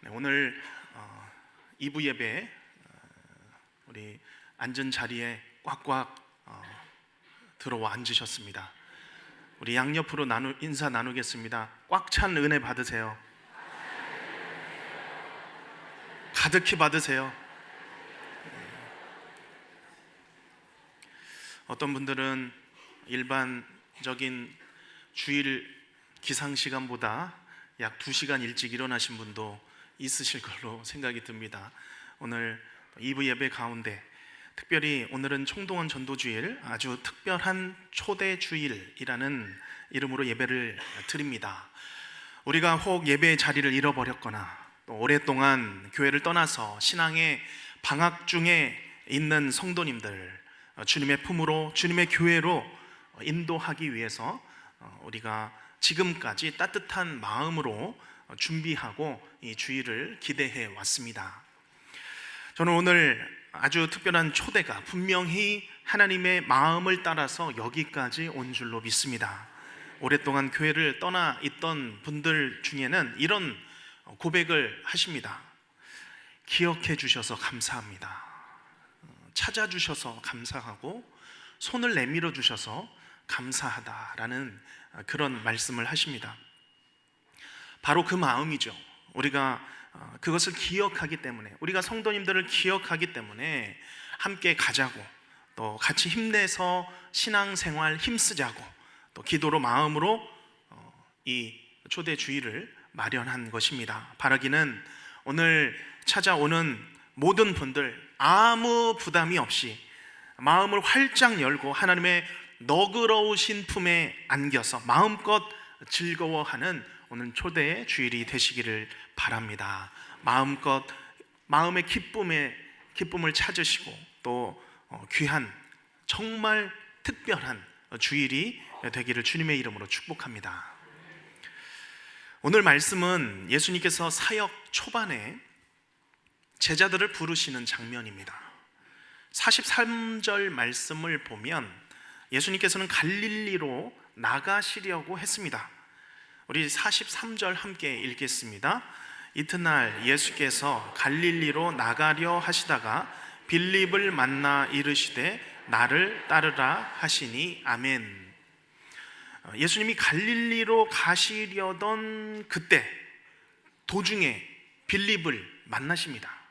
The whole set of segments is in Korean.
오늘 2부 예배 우리 앉은 자리에 꽉꽉 들어와 앉으셨습니다. 우리 양옆으로 인사 나누겠습니다. 꽉 찬 은혜 받으세요. 가득히 받으세요. 어떤 분들은 일반적인 주일 기상 시간보다 약 2시간 일찍 일어나신 분도 있으실 걸로 생각이 듭니다. 오늘 2부 예배 가운데 특별히 오늘은 총동원 전도주일, 아주 특별한 초대주일이라는 이름으로 예배를 드립니다. 우리가 혹 예배의 자리를 잃어버렸거나 또 오랫동안 교회를 떠나서 신앙의 방학 중에 있는 성도님들, 주님의 품으로, 주님의 교회로 인도하기 위해서 우리가 지금까지 따뜻한 마음으로 준비하고 이 주일을 기대해 왔습니다. 저는 오늘 아주 특별한 초대가 분명히 하나님의 마음을 따라서 여기까지 온 줄로 믿습니다. 오랫동안 교회를 떠나 있던 분들 중에는 이런 고백을 하십니다. 기억해 주셔서 감사합니다. 찾아주셔서 감사하고 손을 내밀어 주셔서 감사하다라는 그런 말씀을 하십니다. 바로 그 마음이죠. 우리가 그것을 기억하기 때문에, 우리가 성도님들을 기억하기 때문에 함께 가자고, 또 같이 힘내서 신앙생활 힘쓰자고, 또 기도로 마음으로 이 초대 주일을 마련한 것입니다. 바라기는 오늘 찾아오는 모든 분들 아무 부담이 없이 마음을 활짝 열고 하나님의 너그러우신 품에 안겨서 마음껏 즐거워하는 오늘 초대의 주일이 되시기를 바랍니다. 마음껏 마음의 기쁨을 찾으시고 또 귀한 정말 특별한 주일이 되기를 주님의 이름으로 축복합니다. 오늘 말씀은 예수님께서 사역 초반에 제자들을 부르시는 장면입니다. 43절 말씀을 보면 예수님께서는 갈릴리로 나가시려고 했습니다. 우리 43절 함께 읽겠습니다. 이튿날 예수께서 갈릴리로 나가려 하시다가 빌립을 만나 이르시되 나를 따르라 하시니 아멘. 예수님이 갈릴리로 가시려던 그때 도중에 빌립을 만나십니다.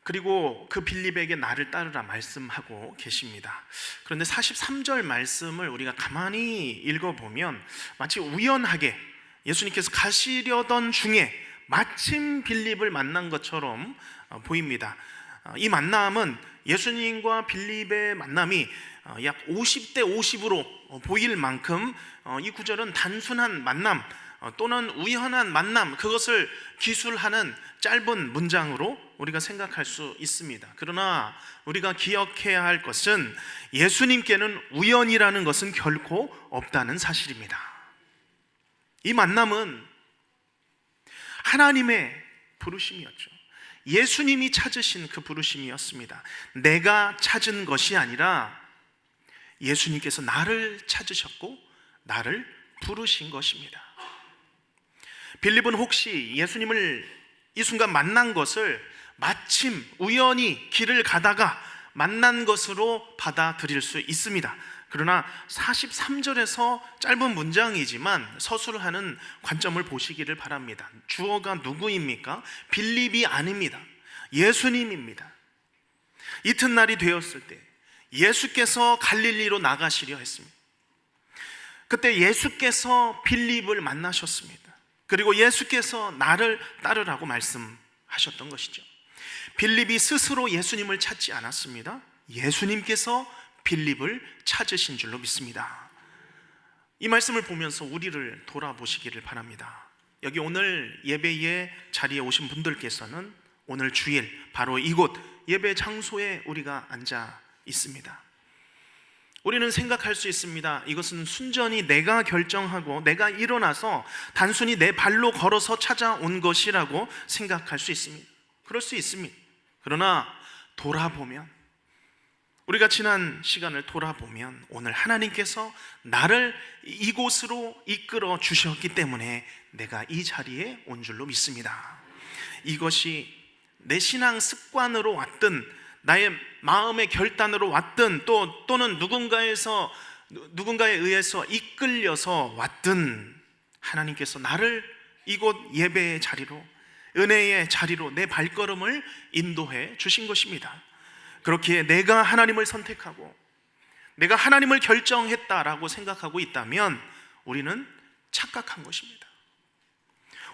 그리고 그 빌립에게 나를 따르라 말씀하고 계십니다. 그런데 43절 말씀을 우리가 가만히 읽어보면 마치 우연하게 예수님께서 가시려던 중에 마침 빌립을 만난 것처럼 보입니다. 이 만남은 예수님과 빌립의 만남이 약 50대 50으로 보일 만큼 이 구절은 단순한 만남 또는 우연한 만남, 그것을 기술하는 짧은 문장으로 우리가 생각할 수 있습니다. 그러나 우리가 기억해야 할 것은 예수님께는 우연이라는 것은 결코 없다는 사실입니다. 이 만남은 하나님의 부르심이었죠. 예수님이 찾으신 그 부르심이었습니다. 내가 찾은 것이 아니라 예수님께서 나를 찾으셨고 나를 부르신 것입니다. 빌립은 혹시 예수님을 이 순간 만난 것을 마침 우연히 길을 가다가 만난 것으로 받아들일 수 있습니다. 그러나 43절에서 짧은 문장이지만 서술하는 관점을 보시기를 바랍니다. 주어가 누구입니까? 빌립이 아닙니다. 예수님입니다. 이튿날이 되었을 때 예수께서 갈릴리로 나가시려 했습니다. 그때 예수께서 빌립을 만나셨습니다. 그리고 예수께서 나를 따르라고 말씀하셨던 것이죠. 빌립이 스스로 예수님을 찾지 않았습니다. 예수님께서 빌립을 찾으신 줄로 믿습니다. 이 말씀을 보면서 우리를 돌아보시기를 바랍니다. 여기 오늘 예배의 자리에 오신 분들께서는 오늘 주일 바로 이곳 예배 장소에 우리가 앉아 있습니다. 우리는 생각할 수 있습니다. 이것은 순전히 내가 결정하고 내가 일어나서 단순히 내 발로 걸어서 찾아온 것이라고 생각할 수 있습니다. 그럴 수 있습니다. 그러나 돌아보면 우리가 지난 시간을 돌아보면 오늘 하나님께서 나를 이곳으로 이끌어 주셨기 때문에 내가 이 자리에 온 줄로 믿습니다. 이것이 내 신앙 습관으로 왔든 나의 마음의 결단으로 왔든 또는 누군가에 의해서 이끌려서 왔든 하나님께서 나를 이곳 예배의 자리로, 은혜의 자리로 내 발걸음을 인도해 주신 것입니다. 그렇기에 내가 하나님을 선택하고 내가 하나님을 결정했다라고 생각하고 있다면 우리는 착각한 것입니다.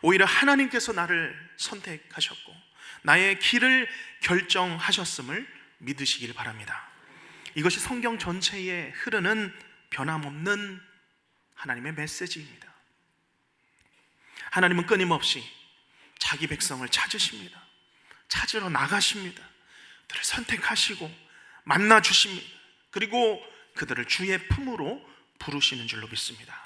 오히려 하나님께서 나를 선택하셨고 나의 길을 결정하셨음을 믿으시길 바랍니다. 이것이 성경 전체에 흐르는 변함없는 하나님의 메시지입니다. 하나님은 끊임없이 자기 백성을 찾으십니다. 찾으러 나가십니다. 그들을 선택하시고 만나 주십니다. 그리고 그들을 주의 품으로 부르시는 줄로 믿습니다.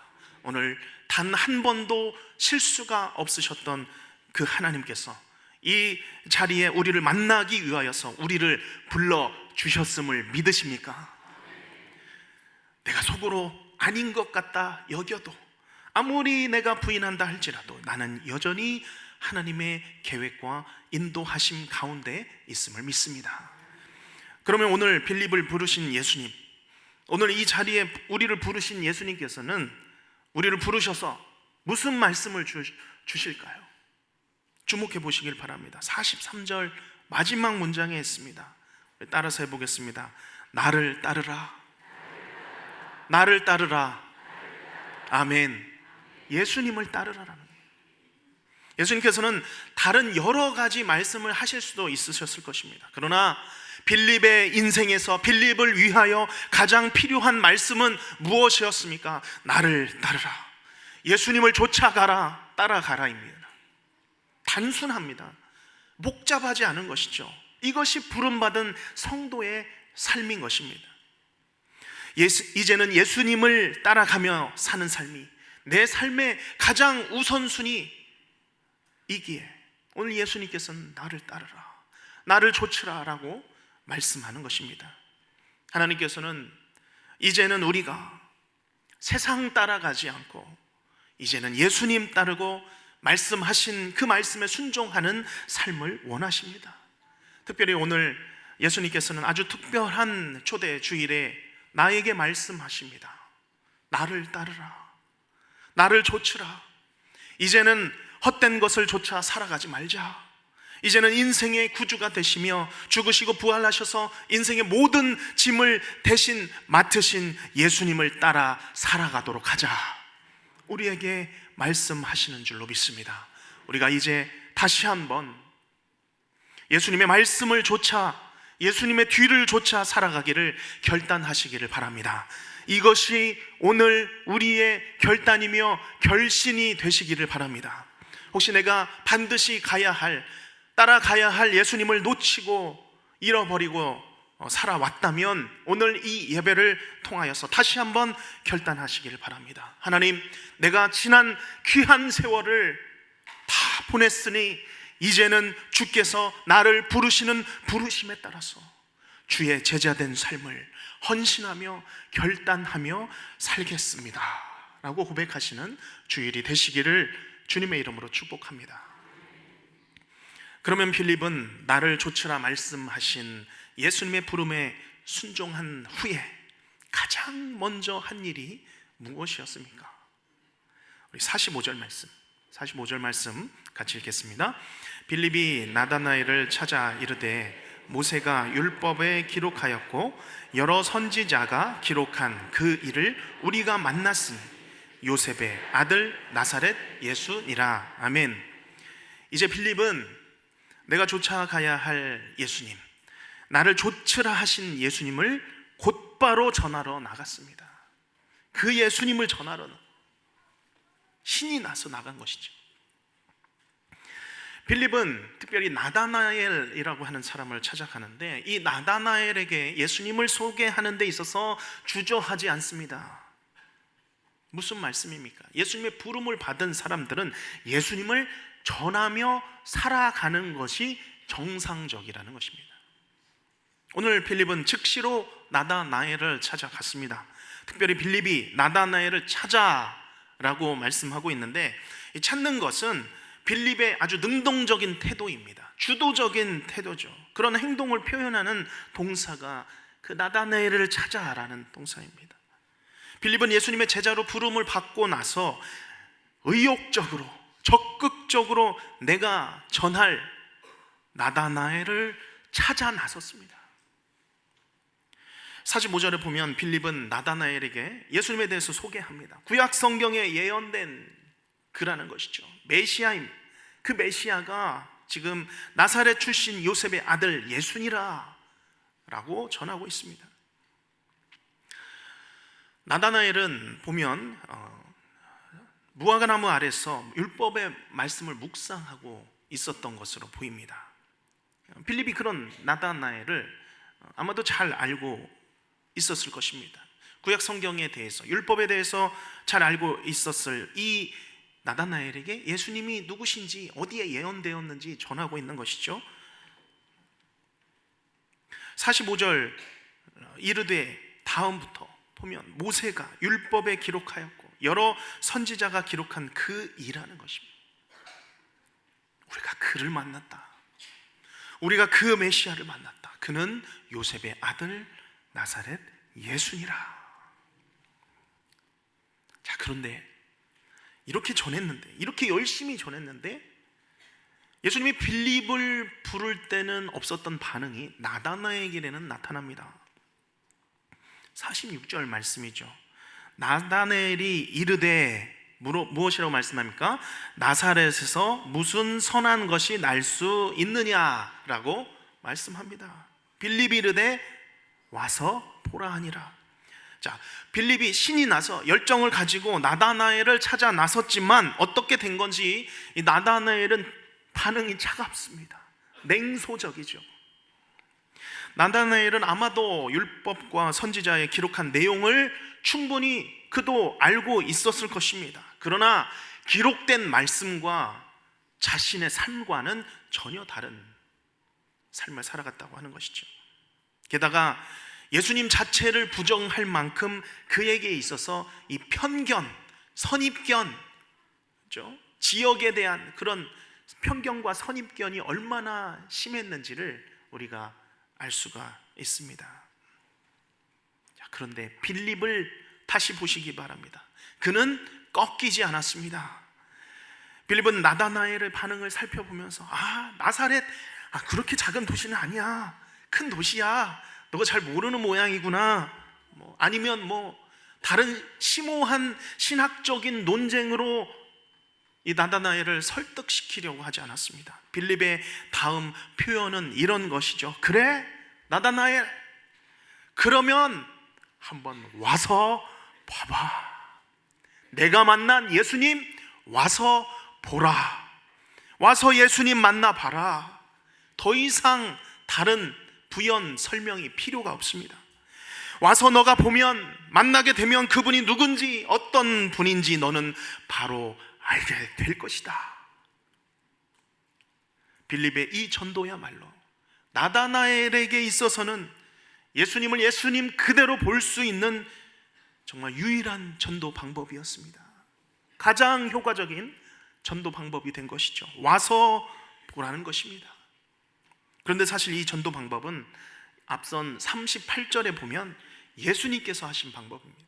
오늘 단 한 번도 실수가 없으셨던 그 하나님께서 이 자리에 우리를 만나기 위하여서 우리를 불러주셨음을 믿으십니까? 내가 속으로 아닌 것 같다 여겨도, 아무리 내가 부인한다 할지라도 나는 여전히 하나님의 계획과 인도하심 가운데 있음을 믿습니다. 그러면 오늘 빌립을 부르신 예수님, 오늘 이 자리에 우리를 부르신 예수님께서는 우리를 부르셔서 무슨 말씀을 주실까요? 주목해 보시길 바랍니다. 43절 마지막 문장에 있습니다. 따라서 해보겠습니다. 나를 따르라. 나를 따르라. 아멘. 예수님을 따르라라는 거예요. 예수님께서는 다른 여러 가지 말씀을 하실 수도 있으셨을 것입니다. 그러나 빌립의 인생에서 빌립을 위하여 가장 필요한 말씀은 무엇이었습니까? 나를 따르라. 예수님을 쫓아가라, 따라가라입니다. 단순합니다. 복잡하지 않은 것이죠. 이것이 부름받은 성도의 삶인 것입니다. 이제는 예수님을 따라가며 사는 삶이 내 삶의 가장 우선순위이기에 오늘 예수님께서는 나를 따르라, 나를 좇으라 라고 말씀하는 것입니다. 하나님께서는 이제는 우리가 세상 따라가지 않고 이제는 예수님 따르고 말씀하신 그 말씀에 순종하는 삶을 원하십니다. 특별히 오늘 예수님께서는 아주 특별한 초대 주일에 나에게 말씀하십니다. 나를 따르라, 나를 좇으라. 이제는 헛된 것을 좇아 살아가지 말자. 이제는 인생의 구주가 되시며 죽으시고 부활하셔서 인생의 모든 짐을 대신 맡으신 예수님을 따라 살아가도록 하자. 우리에게 말씀하시는 줄로 믿습니다. 우리가 이제 다시 한번 예수님의 말씀을 좇아, 예수님의 뒤를 좇아 살아가기를 결단하시기를 바랍니다. 이것이 오늘 우리의 결단이며 결신이 되시기를 바랍니다. 혹시 내가 반드시 따라가야 할 예수님을 놓치고 잃어버리고 살아왔다면 오늘 이 예배를 통하여서 다시 한번 결단하시기를 바랍니다. 하나님, 내가 지난 귀한 세월을 다 보냈으니 이제는 주께서 나를 부르시는 부르심에 따라서 주의 제자된 삶을 헌신하며 결단하며 살겠습니다 라고 고백하시는 주일이 되시기를 주님의 이름으로 축복합니다. 그러면 빌립은 나를 좇으라 말씀하신 예수님의 부름에 순종한 후에 가장 먼저 한 일이 무엇이었습니까? 우리 45절 말씀 같이 읽겠습니다. 빌립이 나다나엘을 찾아 이르되 모세가 율법에 기록하였고 여러 선지자가 기록한 그 일을 우리가 만났으니 요셉의 아들 나사렛 예수니라. 아멘. 이제 빌립은 내가 쫓아가야 할 예수님, 나를 좇으라 하신 예수님을 곧바로 전하러 나갔습니다. 그 예수님을 전하러 신이 나서 나간 것이죠. 빌립은 특별히 나다나엘이라고 하는 사람을 찾아가는데 이 나다나엘에게 예수님을 소개하는 데 있어서 주저하지 않습니다. 무슨 말씀입니까? 예수님의 부름을 받은 사람들은 예수님을 전하며 살아가는 것이 정상적이라는 것입니다. 오늘 빌립은 즉시로 나다나엘을 찾아갔습니다. 특별히 빌립이 나다나엘을 찾아라고 말씀하고 있는데, 이 찾는 것은 빌립의 아주 능동적인 태도입니다. 주도적인 태도죠. 그런 행동을 표현하는 동사가 그 나다나엘을 찾아라는 동사입니다. 빌립은 예수님의 제자로 부름을 받고 나서 의욕적으로, 적극적으로 내가 전할 나다나엘을 찾아 나섰습니다. 45절에 보면 빌립은 나다나엘에게 예수님에 대해서 소개합니다. 구약 성경에 예언된 그라는 것이죠. 메시아임, 그 메시아가 지금 나사렛 출신 요셉의 아들 예수니라 라고 전하고 있습니다. 나다나엘은 보면 무화과나무 아래서 율법의 말씀을 묵상하고 있었던 것으로 보입니다. 빌립이 그런 나다나엘을 아마도 잘 알고 있었을 것입니다. 구약 성경에 대해서, 율법에 대해서 잘 알고 있었을 이 나다나엘에게 예수님이 누구신지, 어디에 예언되었는지 전하고 있는 것이죠. 45절 이르되 다음부터 보면 모세가 율법에 기록하였고 여러 선지자가 기록한 그 이라는 것입니다. 우리가 그를 만났다. 우리가 그 메시아를 만났다. 그는 요셉의 아들 나사렛 예수니라. 자, 그런데 이렇게 전했는데, 이렇게 열심히 전했는데 예수님이 빌립을 부를 때는 없었던 반응이 나다나엘에게는 나타납니다. 46절 말씀이죠. 나다나엘이 이르되 무엇이라고 말씀합니까? 나사렛에서 무슨 선한 것이 날 수 있느냐라고 말씀합니다. 빌립이 이르되 와서 보라 하니라. 자, 빌립이 신이 나서 열정을 가지고 나다나엘을 찾아 나섰지만 어떻게 된 건지 이 나다나엘은 반응이 차갑습니다. 냉소적이죠. 나다나엘은 아마도 율법과 선지자에 기록한 내용을 충분히 그도 알고 있었을 것입니다. 그러나 기록된 말씀과 자신의 삶과는 전혀 다른 삶을 살아갔다고 하는 것이죠. 게다가 예수님 자체를 부정할 만큼 그에게 있어서 이 편견, 선입견, 그렇죠? 지역에 대한 그런 편견과 선입견이 얼마나 심했는지를 우리가 알 수가 있습니다. 자, 그런데 빌립을 다시 보시기 바랍니다. 그는 꺾이지 않았습니다. 빌립은 나다나엘의 반응을 살펴보면서 나사렛, 그렇게 작은 도시는 아니야. 큰 도시야. 너가 잘 모르는 모양이구나. 아니면 다른 심오한 신학적인 논쟁으로 이 나다나엘을 설득시키려고 하지 않았습니다. 빌립의 다음 표현은 이런 것이죠. 그래, 나다나엘, 그러면 한번 와서 봐봐. 내가 만난 예수님 와서 보라. 와서 예수님 만나봐라. 더 이상 다른 부연 설명이 필요가 없습니다. 와서 너가 보면, 만나게 되면 그분이 누군지, 어떤 분인지 너는 바로 알게 될 것이다. 빌립의 이 전도야말로 나다나엘에게 있어서는 예수님을 예수님 그대로 볼 수 있는 정말 유일한 전도 방법이었습니다. 가장 효과적인 전도 방법이 된 것이죠. 와서 보라는 것입니다. 그런데 사실 이 전도 방법은 앞선 38절에 보면 예수님께서 하신 방법입니다.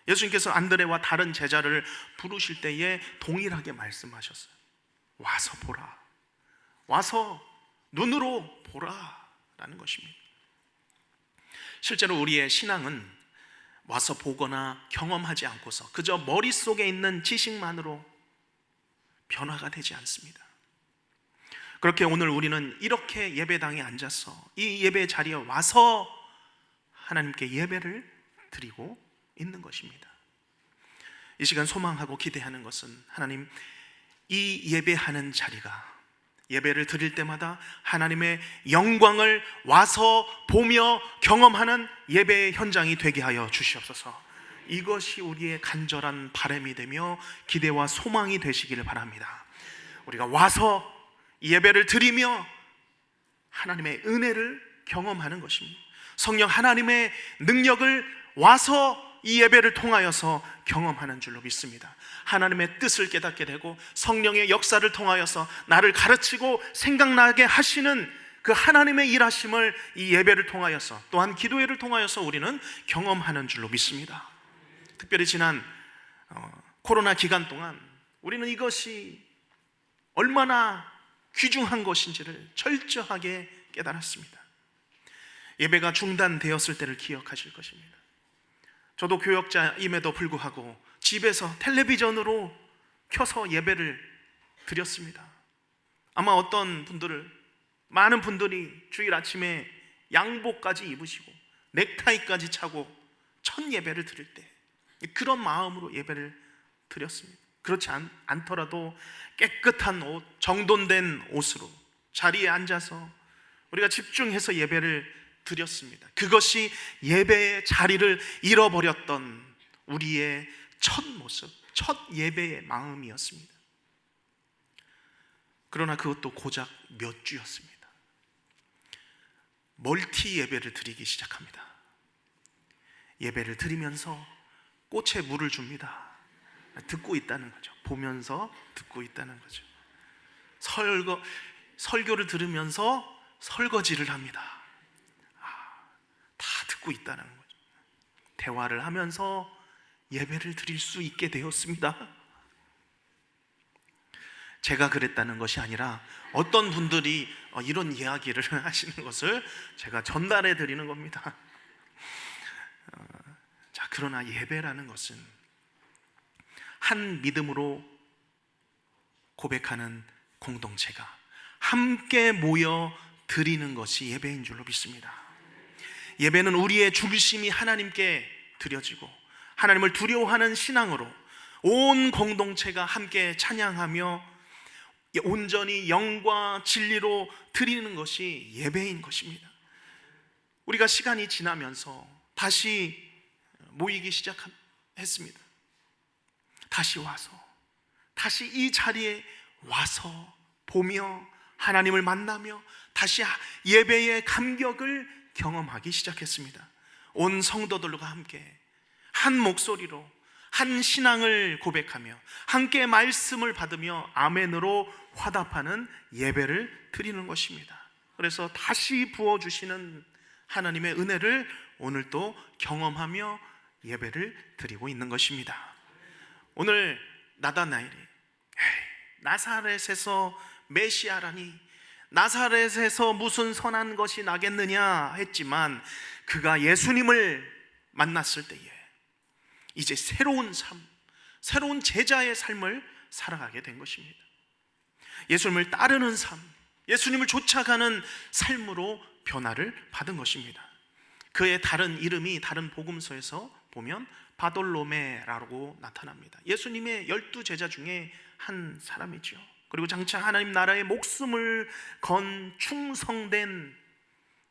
예수님께서 안드레와 다른 제자를 부르실 때에 동일하게 말씀하셨어요. 와서 보라. 와서 눈으로 보라 라는 것입니다. 실제로 우리의 신앙은 와서 보거나 경험하지 않고서 그저 머릿속에 있는 지식만으로 변화가 되지 않습니다. 그렇게 오늘 우리는 이렇게 예배당에 앉아서 이 예배 자리에 와서 하나님께 예배를 드리고 있는 것입니다. 이 시간 소망하고 기대하는 것은 하나님, 이 예배하는 자리가 예배를 드릴 때마다 하나님의 영광을 와서 보며 경험하는 예배의 현장이 되게 하여 주시옵소서. 이것이 우리의 간절한 바람이 되며 기대와 소망이 되시기를 바랍니다. 우리가 와서 예배를 드리며 하나님의 은혜를 경험하는 것입니다. 성령 하나님의 능력을 와서 이 예배를 통하여서 경험하는 줄로 믿습니다. 하나님의 뜻을 깨닫게 되고 성령의 역사를 통하여서 나를 가르치고 생각나게 하시는 그 하나님의 일하심을 이 예배를 통하여서, 또한 기도회를 통하여서 우리는 경험하는 줄로 믿습니다. 특별히 지난 코로나 기간 동안 우리는 이것이 얼마나 귀중한 것인지를 철저하게 깨달았습니다. 예배가 중단되었을 때를 기억하실 것입니다. 저도 교역자임에도 불구하고 집에서 텔레비전으로 켜서 예배를 드렸습니다. 아마 많은 분들이 주일 아침에 양복까지 입으시고 넥타이까지 차고 첫 예배를 드릴 때 그런 마음으로 예배를 드렸습니다. 그렇지 않더라도 깨끗한 옷, 정돈된 옷으로 자리에 앉아서 우리가 집중해서 예배를 드렸습니다. 그것이 예배의 자리를 잃어버렸던 우리의 첫 모습, 첫 예배의 마음이었습니다. 그러나 그것도 고작 몇 주였습니다. 멀티 예배를 드리기 시작합니다. 예배를 드리면서 꽃에 물을 줍니다. 듣고 있다는 거죠. 보면서 듣고 있다는 거죠. 설교를 들으면서 설거지를 합니다. 다 듣고 있다는 거죠. 대화를 하면서 예배를 드릴 수 있게 되었습니다. 제가 그랬다는 것이 아니라 어떤 분들이 이런 이야기를 하시는 것을 제가 전달해 드리는 겁니다. 그러나 예배라는 것은 한 믿음으로 고백하는 공동체가 함께 모여 드리는 것이 예배인 줄로 믿습니다. 예배는 우리의 중심이 하나님께 드려지고 하나님을 두려워하는 신앙으로 온 공동체가 함께 찬양하며 온전히 영과 진리로 드리는 것이 예배인 것입니다. 우리가 시간이 지나면서 다시 모이기 시작했습니다. 다시 이 자리에 와서 보며 하나님을 만나며 다시 예배의 감격을 경험하기 시작했습니다. 온 성도들과 함께 한 목소리로 한 신앙을 고백하며 함께 말씀을 받으며 아멘으로 화답하는 예배를 드리는 것입니다. 그래서 다시 부어주시는 하나님의 은혜를 오늘도 경험하며 예배를 드리고 있는 것입니다. 오늘 나다나엘이 나사렛에서 메시아라니, 나사렛에서 무슨 선한 것이 나겠느냐 했지만 그가 예수님을 만났을 때에 이제 새로운 삶, 새로운 제자의 삶을 살아가게 된 것입니다. 예수님을 따르는 삶, 예수님을 쫓아가는 삶으로 변화를 받은 것입니다. 그의 다른 이름이 다른 복음서에서 보면 바돌로메라고 나타납니다. 예수님의 12제자 중에 한 사람이죠. 그리고 장차 하나님 나라의 목숨을 건 충성된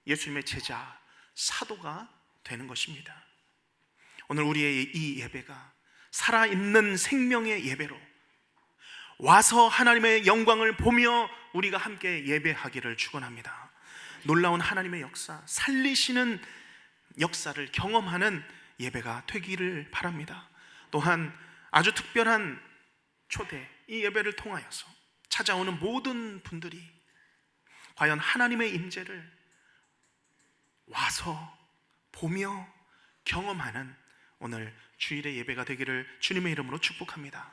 예수님의 제자, 사도가 되는 것입니다. 오늘 우리의 이 예배가 살아있는 생명의 예배로 와서 하나님의 영광을 보며 우리가 함께 예배하기를 축원합니다. 놀라운 하나님의 역사, 살리시는 역사를 경험하는 예배가 되기를 바랍니다. 또한 아주 특별한 초대, 이 예배를 통하여서 찾아오는 모든 분들이 과연 하나님의 임재를 와서 보며 경험하는 오늘 주일의 예배가 되기를 주님의 이름으로 축복합니다.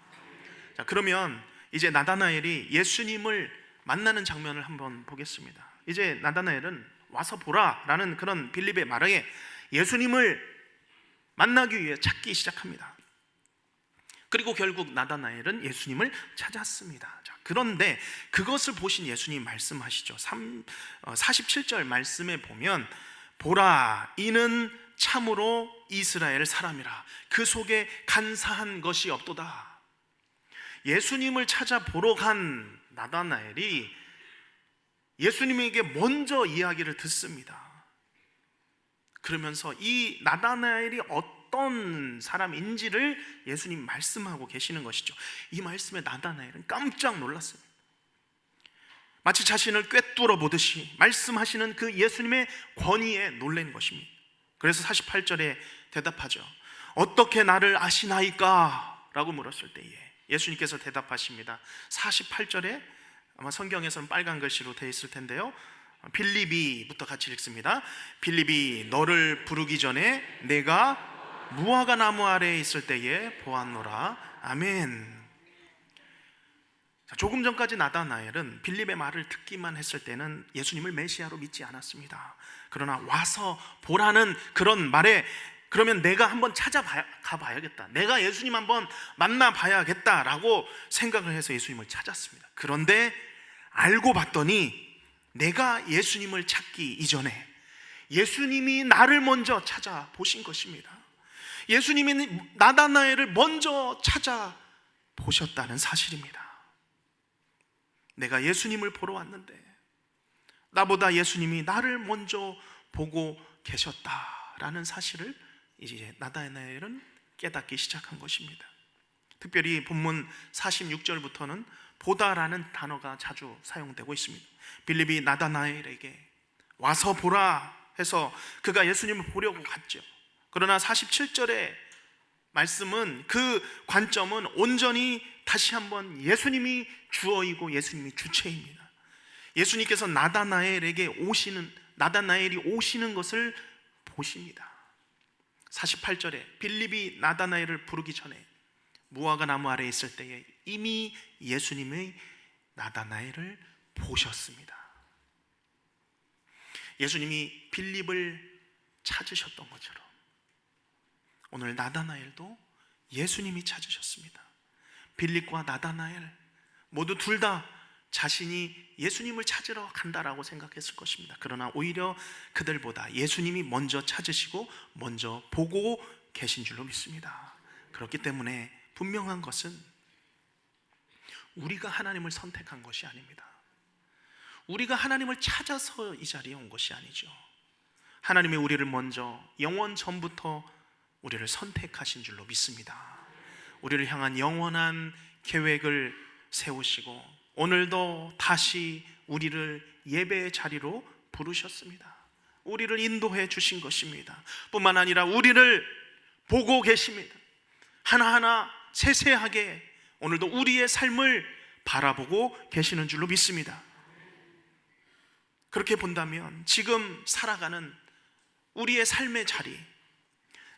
자, 그러면 이제 나다나엘이 예수님을 만나는 장면을 한번 보겠습니다. 이제 나다나엘은 와서 보라라는 그런 빌립의 말에 예수님을 만나기 위해 찾기 시작합니다. 그리고 결국 나다나엘은 예수님을 찾았습니다. 자, 그런데 그것을 보신 예수님 말씀하시죠. 47절 말씀에 보면 보라, 이는 참으로 이스라엘 사람이라, 그 속에 간사한 것이 없도다. 예수님을 찾아보러 간 나다나엘이 예수님에게 먼저 이야기를 듣습니다. 그러면서 이 나다나엘이 어떤 사람인지를 예수님 말씀하고 계시는 것이죠. 이 말씀에 나다나엘은 깜짝 놀랐습니다. 마치 자신을 꿰뚫어 보듯이 말씀하시는 그 예수님의 권위에 놀란 것입니다. 그래서 48절에 대답하죠. 어떻게 나를 아시나이까? 라고 물었을 때에 예수님께서 대답하십니다. 48절에 아마 성경에서는 빨간 글씨로 되어 있을 텐데요, 빌립이부터 같이 읽습니다. 빌립이 너를 부르기 전에 내가 무화과 나무 아래에 있을 때에 보았노라. 아멘. 조금 전까지 나다나엘은 빌립의 말을 듣기만 했을 때는 예수님을 메시아로 믿지 않았습니다. 그러나 와서 보라는 그런 말에 그러면 내가 한번 가봐야겠다, 내가 예수님 한번 만나봐야겠다라고 생각을 해서 예수님을 찾았습니다. 그런데 알고 봤더니 내가 예수님을 찾기 이전에 예수님이 나를 먼저 찾아보신 것입니다. 예수님이 나다나엘을 먼저 찾아보셨다는 사실입니다. 내가 예수님을 보러 왔는데 나보다 예수님이 나를 먼저 보고 계셨다라는 사실을 이제 나다나엘은 깨닫기 시작한 것입니다. 특별히 본문 46절부터는 보다라는 단어가 자주 사용되고 있습니다. 빌립이 나다나엘에게 와서 보라 해서 그가 예수님을 보려고 갔죠. 그러나 47절의 말씀은, 그 관점은 온전히 다시 한번 예수님이 주어이고 예수님이 주체입니다. 예수님께서 나다나엘이 오시는 것을 보십니다. 48절에 빌립이 나다나엘을 부르기 전에 무화과 나무 아래에 있을 때에 이미 예수님의 나다나엘을 보셨습니다. 예수님이 빌립을 찾으셨던 것처럼 오늘 나다나엘도 예수님이 찾으셨습니다. 빌립과 나다나엘 모두 둘 다 자신이 예수님을 찾으러 간다라고 생각했을 것입니다. 그러나 오히려 그들보다 예수님이 먼저 찾으시고 먼저 보고 계신 줄로 믿습니다. 그렇기 때문에 분명한 것은 우리가 하나님을 선택한 것이 아닙니다. 우리가 하나님을 찾아서 이 자리에 온 것이 아니죠. 하나님이 우리를 먼저 영원 전부터 우리를 선택하신 줄로 믿습니다. 우리를 향한 영원한 계획을 세우시고 오늘도 다시 우리를 예배의 자리로 부르셨습니다. 우리를 인도해 주신 것입니다. 뿐만 아니라 우리를 보고 계십니다. 하나하나 세세하게 오늘도 우리의 삶을 바라보고 계시는 줄로 믿습니다. 그렇게 본다면 지금 살아가는 우리의 삶의 자리,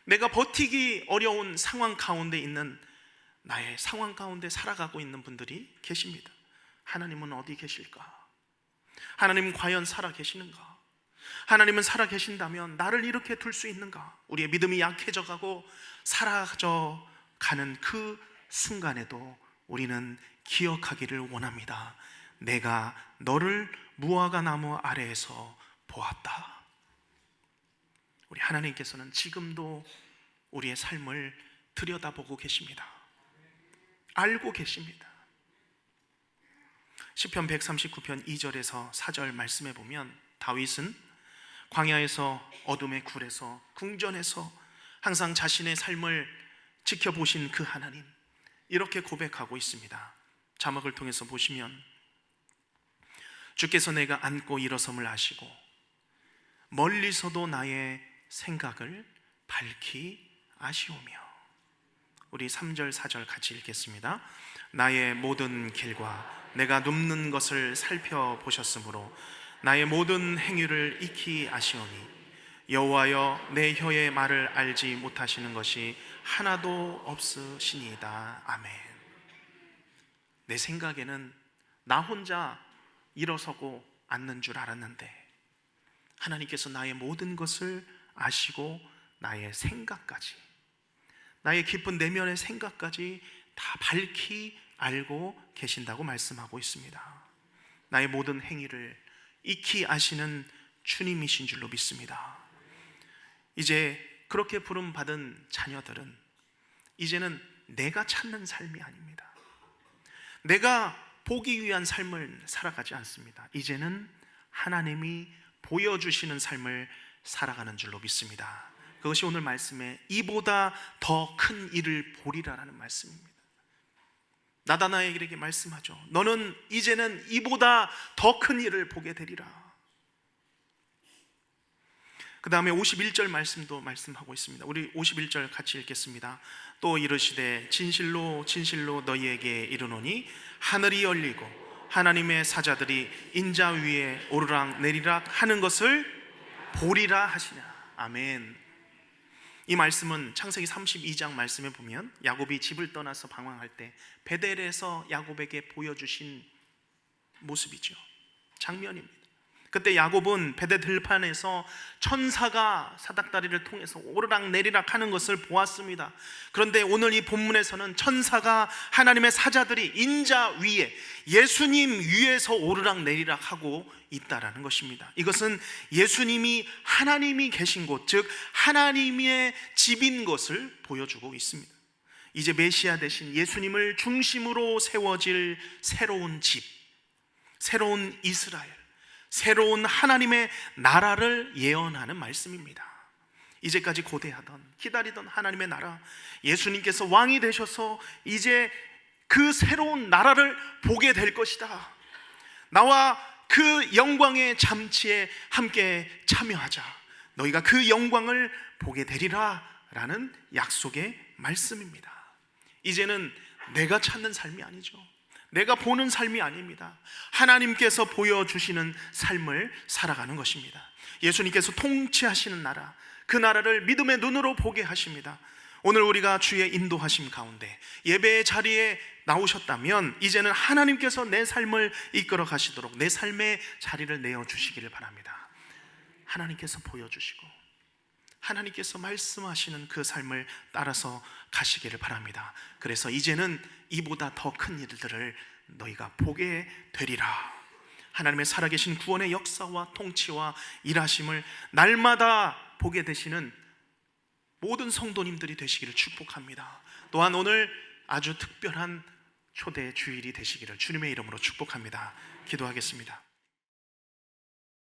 내가 버티기 어려운 상황 가운데 있는 나의 상황 가운데 살아가고 있는 분들이 계십니다. 하나님은 어디 계실까? 하나님은 과연 살아 계시는가? 하나님은 살아 계신다면 나를 이렇게 둘 수 있는가? 우리의 믿음이 약해져 가고 사라져 가는 그 순간에도 우리는 기억하기를 원합니다. 내가 너를 무화과 나무 아래에서 보았다. 우리 하나님께서는 지금도 우리의 삶을 들여다보고 계십니다. 알고 계십니다. 시편 139편 2절에서 4절 말씀해 보면 다윗은 광야에서 어둠의 굴에서 궁전에서 항상 자신의 삶을 지켜보신 그 하나님, 이렇게 고백하고 있습니다. 자막을 통해서 보시면 주께서 내가 앉고 일어섬을 아시고 멀리서도 나의 생각을 밝히 아시오며. 우리 3절 4절 같이 읽겠습니다. 나의 모든 길과 내가 눕는 것을 살펴보셨으므로 나의 모든 행위를 익히 아시오니 여호와여 내 혀의 말을 알지 못하시는 것이 하나도 없으시니이다. 아멘. 내 생각에는 나 혼자 일어서고 앉는 줄 알았는데 하나님께서 나의 모든 것을 아시고 나의 생각까지, 나의 깊은 내면의 생각까지 다 밝히 알고 계신다고 말씀하고 있습니다. 나의 모든 행위를 익히 아시는 주님이신 줄로 믿습니다. 이제 그렇게 부름받은 자녀들은 이제는 내가 찾는 삶이 아닙니다. 내가 보기 위한 삶을 살아가지 않습니다. 이제는 하나님이 보여주시는 삶을 살아가는 줄로 믿습니다. 그것이 오늘 말씀에 이보다 더 큰 일을 보리라라는 말씀입니다. 나다나엘에게 말씀하죠. 너는 이제는 이보다 더 큰 일을 보게 되리라. 그 다음에 51절 말씀도 말씀하고 있습니다. 우리 51절 같이 읽겠습니다. 또 이르시되 진실로 진실로 너희에게 이르노니 하늘이 열리고 하나님의 사자들이 인자 위에 오르락 내리락 하는 것을 보리라 하시냐. 아멘. 이 말씀은 창세기 32장 말씀에 보면 야곱이 집을 떠나서 방황할 때 베델에서 야곱에게 보여주신 모습이죠. 장면입니다. 그때 야곱은 베델 들판에서 천사가 사닥다리를 통해서 오르락 내리락 하는 것을 보았습니다. 그런데 오늘 이 본문에서는 천사가 하나님의 사자들이 인자 위에, 예수님 위에서 오르락 내리락 하고 있다라는 것입니다. 이것은 예수님이 하나님이 계신 곳, 즉 하나님의 집인 것을 보여주고 있습니다. 이제 메시아 되신 예수님을 중심으로 세워질 새로운 집, 새로운 이스라엘, 새로운 하나님의 나라를 예언하는 말씀입니다. 이제까지 고대하던, 기다리던 하나님의 나라, 예수님께서 왕이 되셔서 이제 그 새로운 나라를 보게 될 것이다. 나와 그 영광의 잠치에 함께 참여하자. 너희가 그 영광을 보게 되리라 라는 약속의 말씀입니다. 이제는 내가 찾는 삶이 아니죠. 내가 보는 삶이 아닙니다. 하나님께서 보여주시는 삶을 살아가는 것입니다. 예수님께서 통치하시는 나라, 그 나라를 믿음의 눈으로 보게 하십니다. 오늘 우리가 주의 인도하심 가운데 예배의 자리에 나오셨다면 이제는 하나님께서 내 삶을 이끌어 가시도록 내 삶의 자리를 내어주시기를 바랍니다. 하나님께서 보여주시고 하나님께서 말씀하시는 그 삶을 따라서 가시기를 바랍니다. 그래서 이제는 이보다 더 큰 일들을 너희가 보게 되리라. 하나님의 살아계신 구원의 역사와 통치와 일하심을 날마다 보게 되시는 모든 성도님들이 되시기를 축복합니다. 또한 오늘 아주 특별한 초대 주일이 되시기를 주님의 이름으로 축복합니다. 기도하겠습니다.